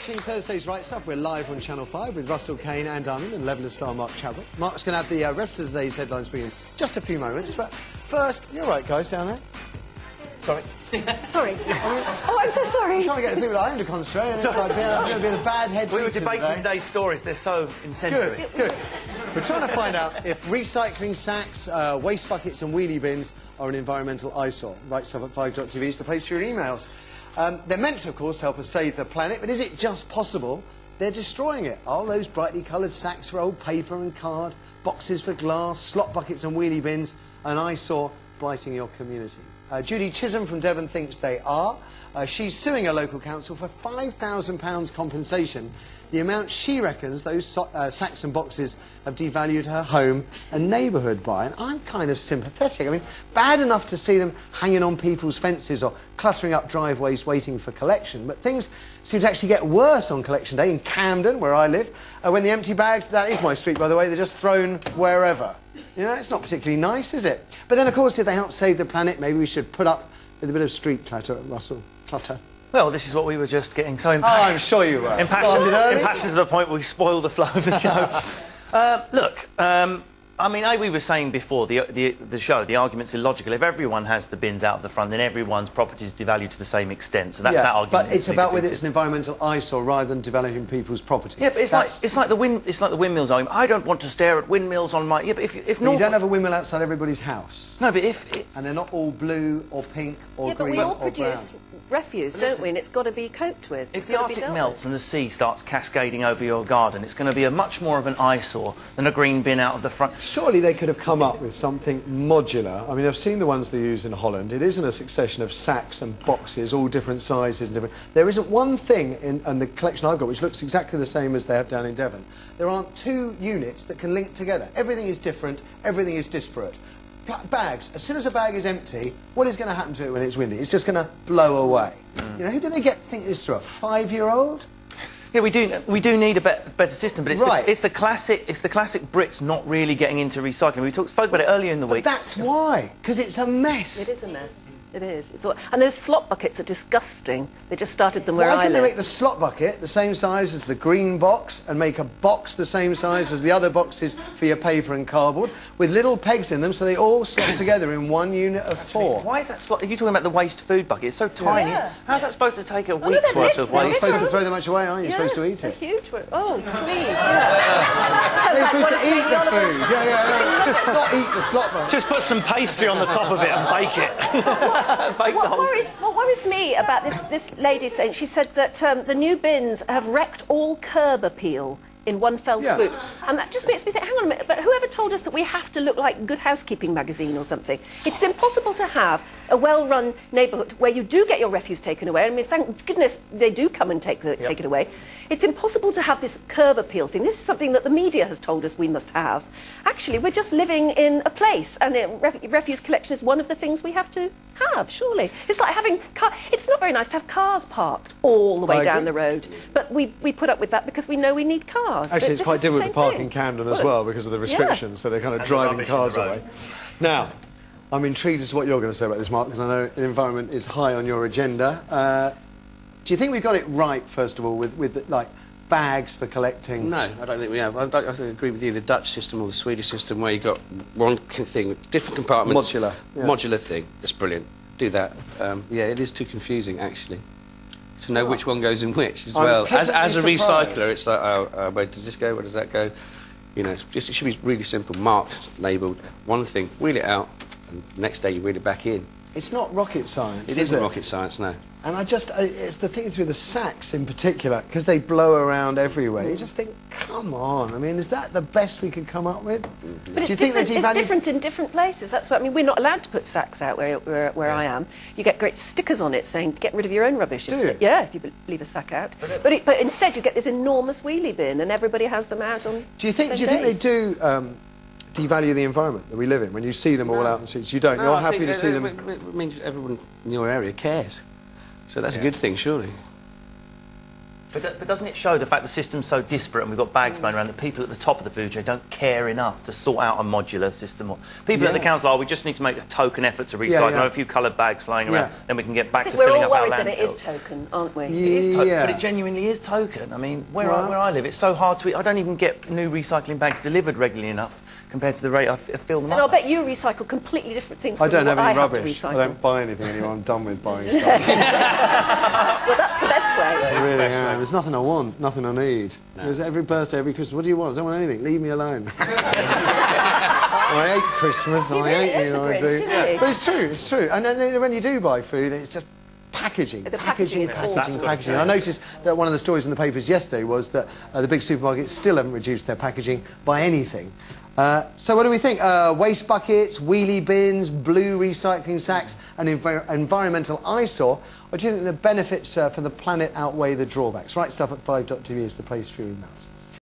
watching Thursday's Right Stuff. We're live on Channel 5 with Russell, Kane and Diamond and Leveller star Mark Chadwick. Mark's going to have the rest of today's headlines for you in just a few moments. But first, you're right, guys, down there. Sorry. Sorry. Oh, I'm so sorry. I'm trying to get the people at home to concentrate, and it's like going to be the bad head We were teacher debating today. today's stories. They're so incendiary. Good, good. We're trying to find out if recycling sacks, waste buckets and wheelie bins are an environmental eyesore. Right Stuff at 5.tv is the place for your emails. They're meant to, of course, to help us save the planet, but is it just possible they're destroying it? Are those brightly coloured sacks for old paper and card, boxes for glass, slot buckets and wheelie bins, an eyesore blighting your community? Judy Chisholm from Devon thinks they are. She's suing a local council for £5,000 compensation, the amount she reckons those sacks and boxes have devalued her home and neighbourhood by. And I'm kind of sympathetic. I mean, bad enough to see them hanging on people's fences or cluttering up driveways waiting for collection, but things seem to actually get worse on collection day in Camden, where I live, when the empty bags, that is my street, by the way, they're just thrown wherever. You know, it's not particularly nice, is it? But then, of course, if they help save the planet, maybe we should put up with a bit of street clutter, Russell. Clutter. Well, this is what we were just getting so impassioned. Oh, I'm sure you were. Impassioned to the point where we spoil the flow of the show. Look, I mean, we were saying before the show, the argument's illogical. If everyone has the bins out of the front, then everyone's property is devalued to the same extent. So that's that argument. But it's about whether it's an environmental eyesore rather than devaluing people's property. Yeah, but it's like the windmills argument. I don't want to stare at windmills on my. Yeah, but if you don't have a windmill outside everybody's house. No, but and they're not all blue or pink or green or brown. Yeah, but we all produce refuse, don't we? And it's got to be coped with. If the Arctic melts and the sea starts cascading over your garden, it's going to be a much more of an eyesore than a green bin out of the front. Surely they could have come up with something modular. I mean, I've seen the ones they use in Holland. It isn't a succession of sacks and boxes, all different sizes and different. There isn't one thing in the collection I've got which looks exactly the same as they have down in Devon. There aren't two units that can link together. Everything is different. Everything is disparate. Bags. As soon as a bag is empty, what is going to happen to it when it's windy? It's just going to blow away. You know, who do they think this through? A 5-year-old? Yeah, we do need a better system, but it's the classic Brits not really getting into recycling. We spoke about it earlier in the week. But that's why, because it's a mess. It is a mess. It is. And those slot buckets are disgusting. They just started them where I live. Why couldn't they make the slot bucket the same size as the green box and make a box the same size as the other boxes for your paper and cardboard with little pegs in them so they all slot together in one unit of 4? Why is that slot? Are you talking about the waste food bucket? It's so tiny. Yeah. How's that supposed to take a week's worth of waste? You're supposed to throw them much away, aren't you? You're supposed to eat it. It's a huge one. Oh, please. Yeah. You're supposed to eat the food. Yeah. Just not eat the slot bucket. Just put some pastry on the top of it and bake it. Bake the whole. What worries me about this lady saying, she said that the new bins have wrecked all curb appeal in one fell swoop. And that just makes me think, hang on a minute, but whoever told us that we have to look like Good Housekeeping magazine or something? It's impossible to have a well-run neighbourhood where you do get your refuse taken away. I mean, thank goodness they do come and take it away. It's impossible to have this curb appeal thing. This is something that the media has told us we must have. Actually, we're just living in a place, and refuse collection is one of the things we have to have, surely. It's like having it's not very nice to have cars parked all the way down the road, but we put up with that because we know we need cars. Actually, it's quite difficult to park in Camden as well because of the restrictions, so they're kind of driving cars away. Now, I'm intrigued as to what you're going to say about this, Mark, because I know the environment is high on your agenda. Do you think we got it right, first of all, with like, bags for collecting? No, I don't think we have. I agree with you, the Dutch system or the Swedish system where you've got one thing with different compartments. Modular. Yeah. Modular thing. That's brilliant. Do that. Yeah, it is too confusing, actually, to know which one goes in which as well. As a recycler, it's like, where does this go, where does that go? You know, it should be really simple, marked, labelled, one thing, wheel it out, and next day you wheel it back in. It's not rocket science, It isn't rocket science, no. And it's the thing through the sacks in particular, because they blow around everywhere. You just think, come on, I mean, is that the best we could come up with? But it's different in different places. That's what I mean. We're not allowed to put sacks out where I am. You get great stickers on it saying, get rid of your own rubbish. Do you? Yeah, if you leave a sack out. But instead you get this enormous wheelie bin and everybody has them out on Do you think they do devalue the environment that we live in when you see them all out in streets? You don't. You're happy to see them. It means everyone in your area cares. So that's a good thing, surely. But doesn't it show the fact the system's so disparate and we've got bags going around that people at the top of the food chain don't care enough to sort out a modular system? Or people at the council, we just need to make a token effort to recycle, a few coloured bags flying around, then we can get back to filling up our landfills. We're all worried that it is token, aren't we? It is token, but it genuinely is token. I mean, where I live, it's so hard to eat. I don't even get new recycling bags delivered regularly enough compared to the rate I fill them up. And I'll bet you recycle completely different things from I don't what have any I have to rubbish. recycle. I don't buy anything anymore. I'm done with buying stuff. Well, that's the best way. Really, there's nothing I want, nothing I need. There's every birthday, every Christmas. What do you want? I don't want anything. Leave me alone. I hate Christmas. I hate you. I do. But it's true. It's true. And then when you do buy food, it's just packaging. The packaging is packaging. I noticed that one of the stories in the papers yesterday was that the big supermarkets still haven't reduced their packaging by anything. So what do we think? Waste buckets, wheelie bins, blue recycling sacks, and environmental eyesore? Or do you think the benefits for the planet outweigh the drawbacks? Right Stuff at 5.tv is the place for your emails.